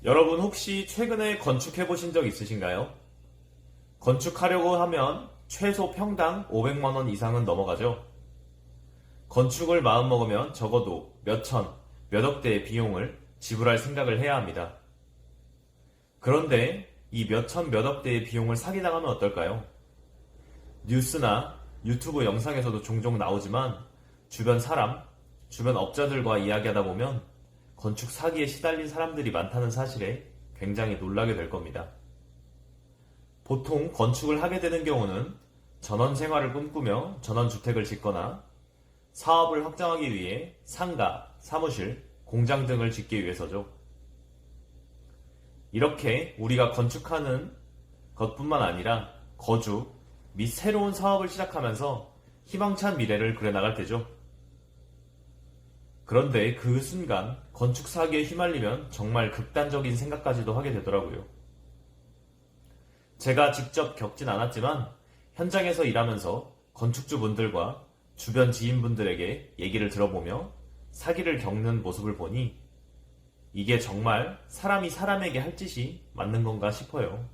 여러분 혹시 최근에 건축해 보신 적 있으신가요? 건축하려고 하면 최소 평당 500만 원 이상은 넘어가죠. 건축을 마음먹으면 적어도 몇 천, 몇 억대의 비용을 지불할 생각을 해야 합니다. 그런데 이 몇 천, 몇 억대의 비용을 사기당하면 어떨까요? 뉴스나 유튜브 영상에서도 종종 나오지만 주변 사람, 주변 업자들과 이야기하다 보면 건축 사기에 시달린 사람들이 많다는 사실에 굉장히 놀라게 될 겁니다. 보통 건축을 하게 되는 경우는 전원 생활을 꿈꾸며 전원주택을 짓거나 사업을 확장하기 위해 상가, 사무실, 공장 등을 짓기 위해서죠. 이렇게 우리가 건축하는 것뿐만 아니라 거주 및 새로운 사업을 시작하면서 희망찬 미래를 그려나갈 때죠. 그런데 그 순간 건축 사기에 휘말리면 정말 극단적인 생각까지도 하게 되더라고요. 제가 직접 겪진 않았지만 현장에서 일하면서 건축주분들과 주변 지인분들에게 얘기를 들어보며 사기를 겪는 모습을 보니 이게 정말 사람이 사람에게 할 짓이 맞는 건가 싶어요.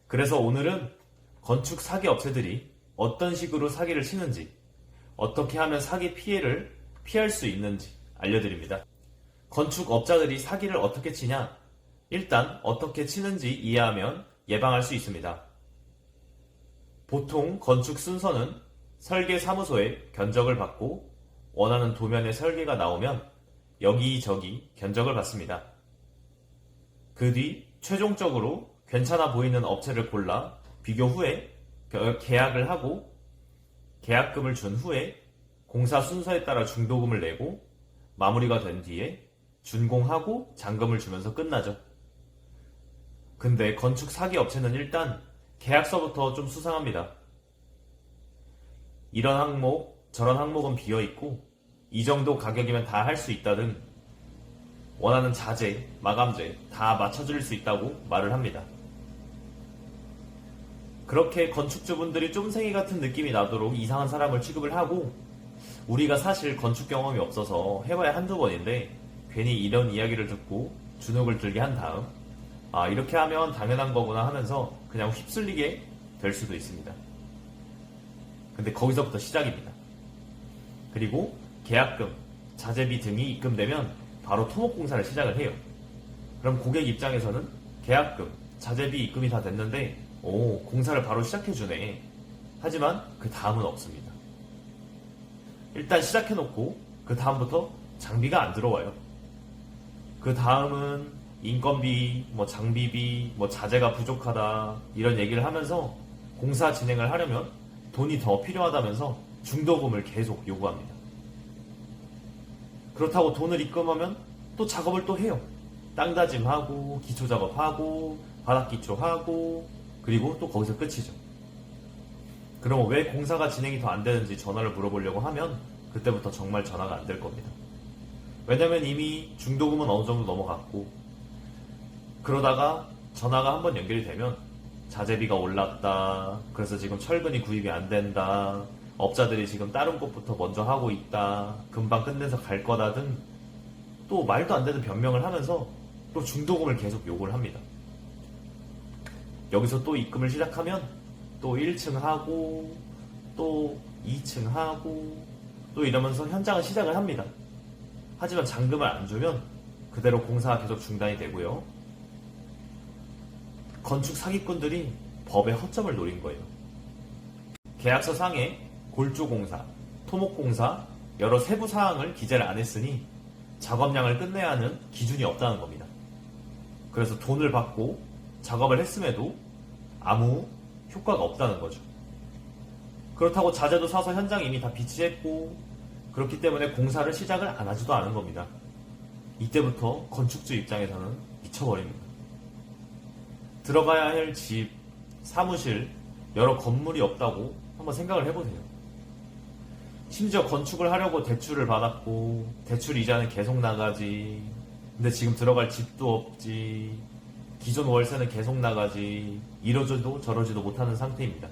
그래서 오늘은 건축 사기 업체들이 어떤 식으로 사기를 치는지, 어떻게 하면 사기 피해를 피할 수 있는지 알려드립니다. 건축업자들이 사기를 어떻게 치냐? 일단 어떻게 치는지 이해하면 예방할 수 있습니다. 보통 건축 순서는 설계사무소에 견적을 받고 원하는 도면의 설계가 나오면 여기저기 견적을 받습니다. 그 뒤 최종적으로 괜찮아 보이는 업체를 골라 비교 후에 계약을 하고 계약금을 준 후에 공사 순서에 따라 중도금을 내고 마무리가 된 뒤에 준공하고 잔금을 주면서 끝나죠. 근데 건축 사기 업체는 일단 계약서부터 좀 수상합니다. 이런 항목, 저런 항목은 비어있고 이 정도 가격이면 다 할 수 있다 등 원하는 자재, 마감재 다 맞춰줄 수 있다고 말을 합니다. 그렇게 건축주분들이 쫌생이 같은 느낌이 나도록 이상한 사람을 취급을 하고 우리가 사실 건축 경험이 없어서 해봐야 한두 번인데 괜히 이런 이야기를 듣고 주눅을 들게 한 다음 이렇게 하면 당연한 거구나 하면서 그냥 휩쓸리게 될 수도 있습니다. 근데 거기서부터 시작입니다. 그리고 계약금, 자재비 등이 입금되면 바로 토목공사를 시작을 해요. 그럼 고객 입장에서는 계약금, 자재비 입금이 다 됐는데 공사를 바로 시작해주네. 하지만 그 다음은 없습니다. 일단 시작해놓고 그 다음부터 장비가 안 들어와요. 그 다음은 인건비, 장비비, 자재가 부족하다 이런 얘기를 하면서 공사 진행을 하려면 돈이 더 필요하다면서 중도금을 계속 요구합니다. 그렇다고 돈을 입금하면 또 작업을 또 해요. 땅다짐하고 기초작업하고 바닥기초하고 그리고 또 거기서 끝이죠. 그럼 왜 공사가 진행이 더 안 되는지 전화를 물어보려고 하면 그때부터 정말 전화가 안 될 겁니다. 왜냐면 이미 중도금은 어느 정도 넘어갔고 그러다가 전화가 한번 연결이 되면 자재비가 올랐다. 그래서 지금 철근이 구입이 안 된다. 업자들이 지금 다른 곳부터 먼저 하고 있다. 금방 끝내서 갈 거다 등 또 말도 안 되는 변명을 하면서 또 중도금을 계속 요구를 합니다. 여기서 또 입금을 시작하면 또 1층 하고 또 2층 하고 또 이러면서 현장을 시작을 합니다. 하지만 잔금을 안 주면 그대로 공사가 계속 중단이 되고요. 건축 사기꾼들이 법의 허점을 노린 거예요. 계약서 상에 골조공사, 토목공사 여러 세부 사항을 기재를 안 했으니 작업량을 끝내야 하는 기준이 없다는 겁니다. 그래서 돈을 받고 작업을 했음에도 아무 효과가 없다는 거죠. 그렇다고 자재도 사서 현장에 이미 다 비치했고 그렇기 때문에 공사를 시작을 안 하지도 않은 겁니다. 이때부터 건축주 입장에서는 미쳐버립니다. 들어가야 할 집, 사무실, 여러 건물이 없다고 한번 생각을 해보세요. 심지어 건축을 하려고 대출을 받았고 대출 이자는 계속 나가지. 근데 지금 들어갈 집도 없지. 기존 월세는 계속 나가지. 이러지도 저러지도 못하는 상태입니다.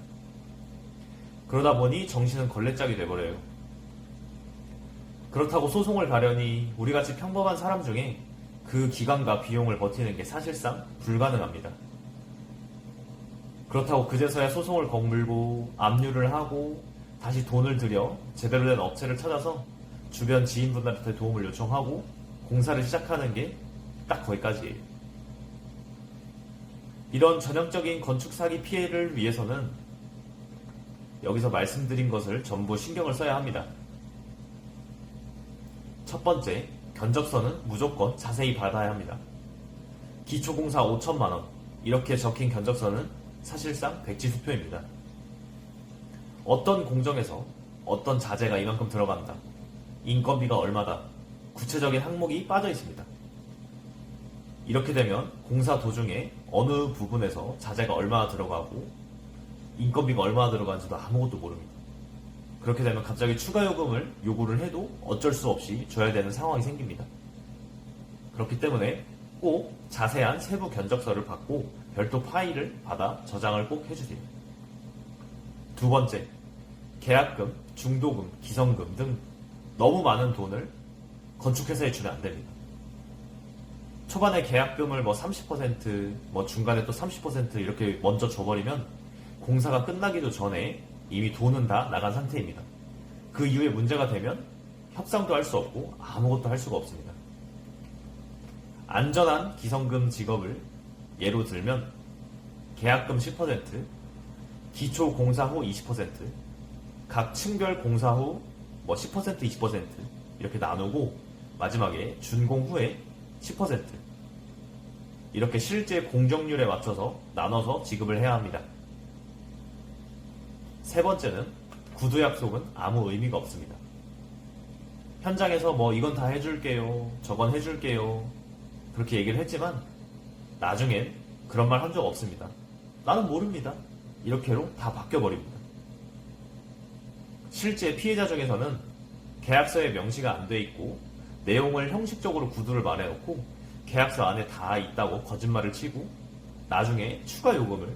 그러다 보니 정신은 걸레짝이 돼버려요. 그렇다고 소송을 가려니 우리같이 평범한 사람 중에 그 기간과 비용을 버티는 게 사실상 불가능합니다. 그렇다고 그제서야 소송을 거물고 압류를 하고 다시 돈을 들여 제대로 된 업체를 찾아서 주변 지인분들한테 도움을 요청하고 공사를 시작하는 게 딱 거기까지예요. 이런 전형적인 건축 사기 피해를 위해서는 여기서 말씀드린 것을 전부 신경을 써야 합니다. 첫 번째, 견적서는 무조건 자세히 받아야 합니다. 기초공사 5천만원 이렇게 적힌 견적서는 사실상 백지수표입니다. 어떤 공정에서 어떤 자재가 이만큼 들어간다, 인건비가 얼마다, 구체적인 항목이 빠져 있습니다. 이렇게 되면 공사 도중에 어느 부분에서 자재가 얼마나 들어가고 인건비가 얼마나 들어가는지도 아무것도 모릅니다. 그렇게 되면 갑자기 추가 요금을 요구를 해도 어쩔 수 없이 줘야 되는 상황이 생깁니다. 그렇기 때문에 꼭 자세한 세부 견적서를 받고 별도 파일을 받아 저장을 꼭 해주세요. 두 번째, 계약금, 중도금, 기성금 등 너무 많은 돈을 건축회사에 주면 안 됩니다. 초반에 계약금을 30%, 중간에 또 30% 이렇게 먼저 줘버리면 공사가 끝나기도 전에 이미 돈은 다 나간 상태입니다. 그 이후에 문제가 되면 협상도 할 수 없고 아무것도 할 수가 없습니다. 안전한 기성금 직업을 예로 들면 계약금 10%, 기초 공사 후 20%, 각 층별 공사 후 10%, 20% 이렇게 나누고 마지막에 준공 후에 10% 이렇게 실제 공정률에 맞춰서 나눠서 지급을 해야 합니다. 세 번째는 구두 약속은 아무 의미가 없습니다. 현장에서 이건 다 해줄게요, 저건 해줄게요 그렇게 얘기를 했지만 나중엔 그런 말 한 적 없습니다. 나는 모릅니다. 이렇게로 다 바뀌어버립니다. 실제 피해자 중에서는 계약서에 명시가 안 돼 있고 내용을 형식적으로 구두를 말해놓고 계약서 안에 다 있다고 거짓말을 치고 나중에 추가 요금을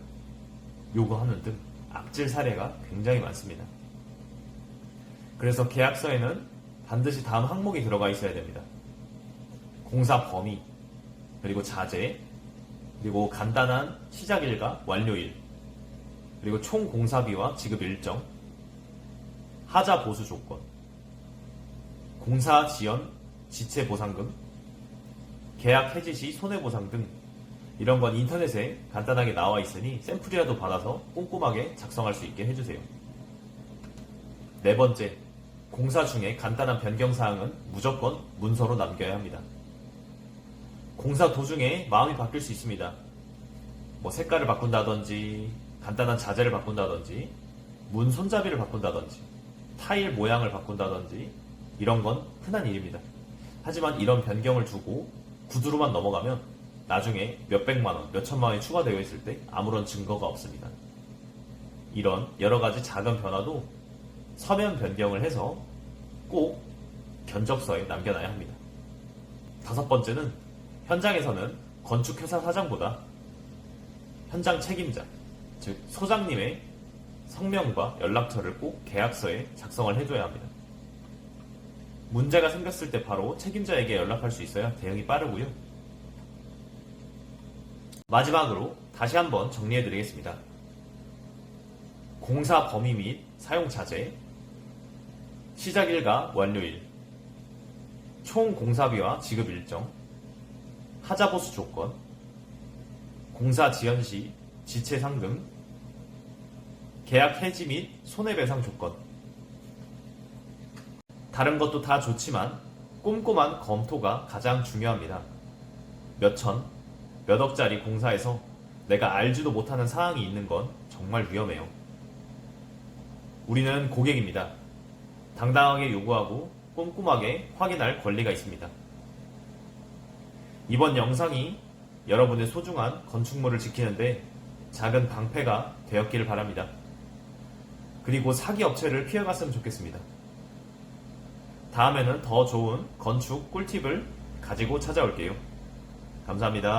요구하는 등 악질 사례가 굉장히 많습니다. 그래서 계약서에는 반드시 다음 항목이 들어가 있어야 됩니다. 공사 범위, 그리고 자재, 그리고 간단한 시작일과 완료일, 그리고 총 공사비와 지급 일정, 하자 보수 조건, 공사 지연 지체 보상금, 계약 해지 시 손해보상 등 이런 건 인터넷에 간단하게 나와 있으니 샘플이라도 받아서 꼼꼼하게 작성할 수 있게 해주세요. 네 번째, 공사 중에 간단한 변경사항은 무조건 문서로 남겨야 합니다. 공사 도중에 마음이 바뀔 수 있습니다. 색깔을 바꾼다든지, 간단한 자재를 바꾼다든지, 문 손잡이를 바꾼다든지, 타일 모양을 바꾼다든지 이런 건 흔한 일입니다. 하지만 이런 변경을 두고 구두로만 넘어가면 나중에 몇백만원, 몇천만원이 추가되어 있을 때 아무런 증거가 없습니다. 이런 여러가지 작은 변화도 서면 변경을 해서 꼭 견적서에 남겨놔야 합니다. 다섯 번째는 현장에서는 건축회사 사장보다 현장 책임자, 즉 소장님의 성명과 연락처를 꼭 계약서에 작성을 해줘야 합니다. 문제가 생겼을 때 바로 책임자에게 연락할 수 있어야 대응이 빠르고요. 마지막으로 다시 한번 정리해드리겠습니다. 공사 범위 및 사용 자재, 시작일과 완료일, 총 공사비와 지급 일정, 하자보수 조건, 공사 지연 시 지체 상금, 계약 해지 및 손해배상 조건. 다른 것도 다 좋지만 꼼꼼한 검토가 가장 중요합니다. 몇 천, 몇 억짜리 공사에서 내가 알지도 못하는 사항이 있는 건 정말 위험해요. 우리는 고객입니다. 당당하게 요구하고 꼼꼼하게 확인할 권리가 있습니다. 이번 영상이 여러분의 소중한 건축물을 지키는데 작은 방패가 되었기를 바랍니다. 그리고 사기 업체를 피해갔으면 좋겠습니다. 다음에는 더 좋은 건축 꿀팁을 가지고 찾아올게요. 감사합니다.